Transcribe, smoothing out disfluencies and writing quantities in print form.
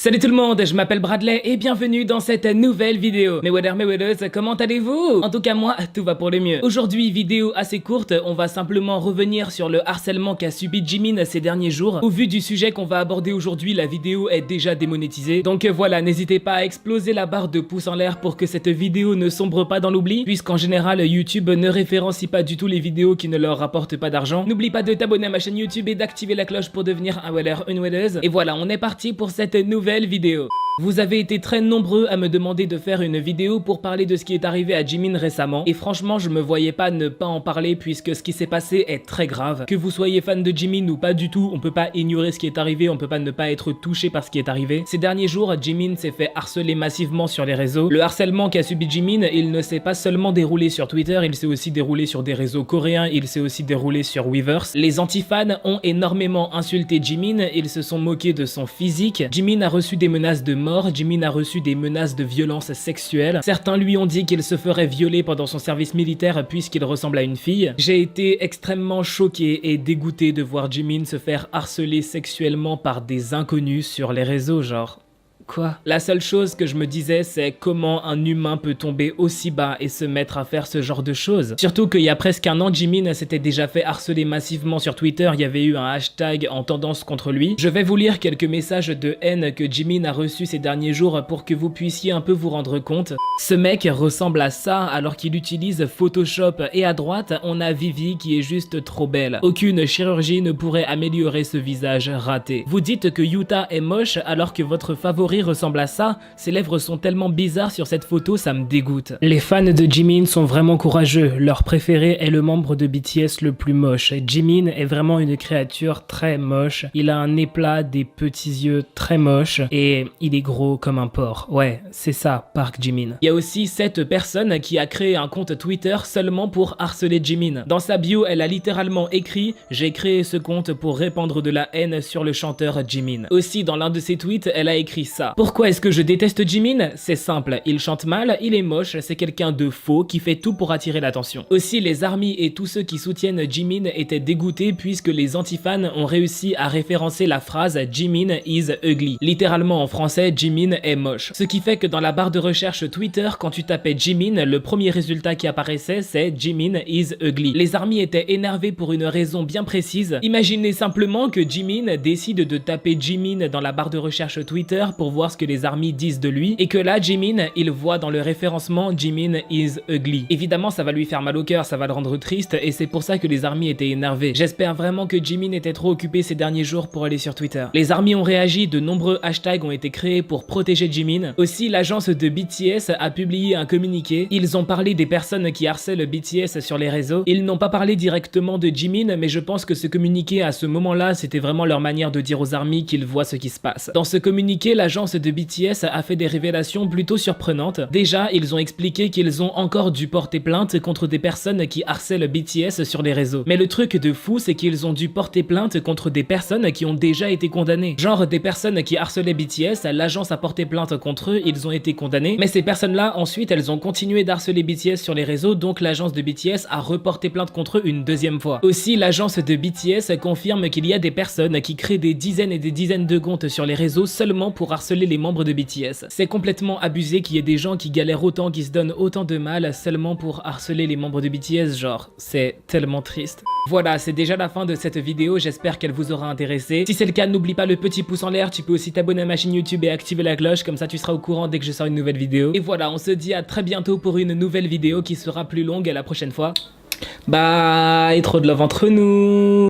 Salut tout le monde, je m'appelle Bradley et bienvenue dans cette nouvelle vidéo. Mes wedders, comment allez-vous? En tout cas moi, tout va pour le mieux. Aujourd'hui, vidéo assez courte, on va simplement revenir sur le harcèlement qu'a subi Jimin ces derniers jours. Au vu du sujet qu'on va aborder aujourd'hui, la vidéo est déjà démonétisée. Donc voilà, n'hésitez pas à exploser la barre de pouces en l'air pour que cette vidéo ne sombre pas dans l'oubli, puisqu'en général, YouTube ne référencie pas du tout les vidéos qui ne leur rapportent pas d'argent. N'oublie pas de t'abonner à ma chaîne YouTube et d'activer la cloche pour devenir un wedder, une weddeuse. Et voilà, on est parti pour cette nouvelle vidéo. Vous avez été très nombreux à me demander de faire une vidéo pour parler de ce qui est arrivé à Jimin récemment, et franchement je me voyais pas ne pas en parler puisque ce qui s'est passé est très grave. Que vous soyez fan de Jimin ou pas du tout, on peut pas ignorer ce qui est arrivé, on peut pas ne pas être touché par ce qui est arrivé. Ces derniers jours, Jimin s'est fait harceler massivement sur les réseaux. Le harcèlement qu'a subi Jimin, il ne s'est pas seulement déroulé sur Twitter, il s'est aussi déroulé sur des réseaux coréens, il s'est aussi déroulé sur Weverse. Les antifans ont énormément insulté Jimin, ils se sont moqués de son physique. Jimin a reçu des menaces de mort, Jimin a reçu des menaces de violence sexuelle. Certains lui ont dit qu'il se ferait violer pendant son service militaire puisqu'il ressemble à une fille. J'ai été extrêmement choqué et dégoûté de voir Jimin se faire harceler sexuellement par des inconnus sur les réseaux, genre... Quoi? La seule chose que je me disais, c'est comment un humain peut tomber aussi bas et se mettre à faire ce genre de choses. Surtout qu'il y a presque un an, Jimin s'était déjà fait harceler massivement sur Twitter, il y avait eu un hashtag en tendance contre lui. Je vais vous lire quelques messages de haine que Jimin a reçus ces derniers jours pour que vous puissiez un peu vous rendre compte. Ce mec ressemble à ça alors qu'il utilise Photoshop, et à droite, on a Vivi qui est juste trop belle. Aucune chirurgie ne pourrait améliorer ce visage raté. Vous dites que Yuta est moche alors que votre favori ressemble à ça, ses lèvres sont tellement bizarres sur cette photo, ça me dégoûte. Les fans de Jimin sont vraiment courageux, leur préféré est le membre de BTS le plus moche. Jimin est vraiment une créature très moche, il a un nez plat, des petits yeux très moches, et il est gros comme un porc. Ouais, c'est ça, Park Jimin. Il y a aussi cette personne qui a créé un compte Twitter seulement pour harceler Jimin. Dans sa bio, elle a littéralement écrit « J'ai créé ce compte pour répandre de la haine sur le chanteur Jimin ». Aussi, dans l'un de ses tweets, elle a écrit ça. Pourquoi est-ce que je déteste Jimin? C'est simple, il chante mal, il est moche, c'est quelqu'un de faux qui fait tout pour attirer l'attention. Aussi, les ARMY et tous ceux qui soutiennent Jimin étaient dégoûtés puisque les antifans ont réussi à référencer la phrase « Jimin is ugly ». Littéralement en français, Jimin est moche. Ce qui fait que dans la barre de recherche Twitter, quand tu tapais Jimin, le premier résultat qui apparaissait c'est « Jimin is ugly ». Les ARMY étaient énervés pour une raison bien précise. Imaginez simplement que Jimin décide de taper Jimin dans la barre de recherche Twitter pour voir ce que les ARMY disent de lui, et que là Jimin il voit dans le référencement Jimin is ugly. Évidemment ça va lui faire mal au cœur, ça va le rendre triste, et c'est pour ça que les ARMY étaient énervés. J'espère vraiment que Jimin était trop occupé ces derniers jours pour aller sur Twitter. Les ARMY ont réagi, de nombreux hashtags ont été créés pour protéger Jimin. Aussi l'agence de BTS a publié un communiqué, ils ont parlé des personnes qui harcèlent BTS sur les réseaux. Ils n'ont pas parlé directement de Jimin, mais je pense que ce communiqué à ce moment-là c'était vraiment leur manière de dire aux ARMY qu'ils voient ce qui se passe. Dans ce communiqué, l'agence de BTS a fait des révélations plutôt surprenantes. Déjà, ils ont expliqué qu'ils ont encore dû porter plainte contre des personnes qui harcèlent BTS sur les réseaux. Mais le truc de fou, c'est qu'ils ont dû porter plainte contre des personnes qui ont déjà été condamnées. Genre des personnes qui harcelaient BTS, l'agence a porté plainte contre eux, ils ont été condamnés. Mais ces personnes-là, ensuite, elles ont continué d'harceler BTS sur les réseaux, donc l'agence de BTS a reporté plainte contre eux une deuxième fois. Aussi, l'agence de BTS confirme qu'il y a des personnes qui créent des dizaines et des dizaines de comptes sur les réseaux seulement pour harceler les membres de BTS. C'est complètement abusé qu'il y ait des gens qui galèrent autant, qui se donnent autant de mal seulement pour harceler les membres de BTS, genre, c'est tellement triste. Voilà, c'est déjà la fin de cette vidéo, j'espère qu'elle vous aura intéressé. Si c'est le cas, n'oublie pas le petit pouce en l'air, tu peux aussi t'abonner à ma chaîne YouTube et activer la cloche, comme ça tu seras au courant dès que je sors une nouvelle vidéo. Et voilà, on se dit à très bientôt pour une nouvelle vidéo qui sera plus longue la prochaine fois. Bye, trop de love entre nous.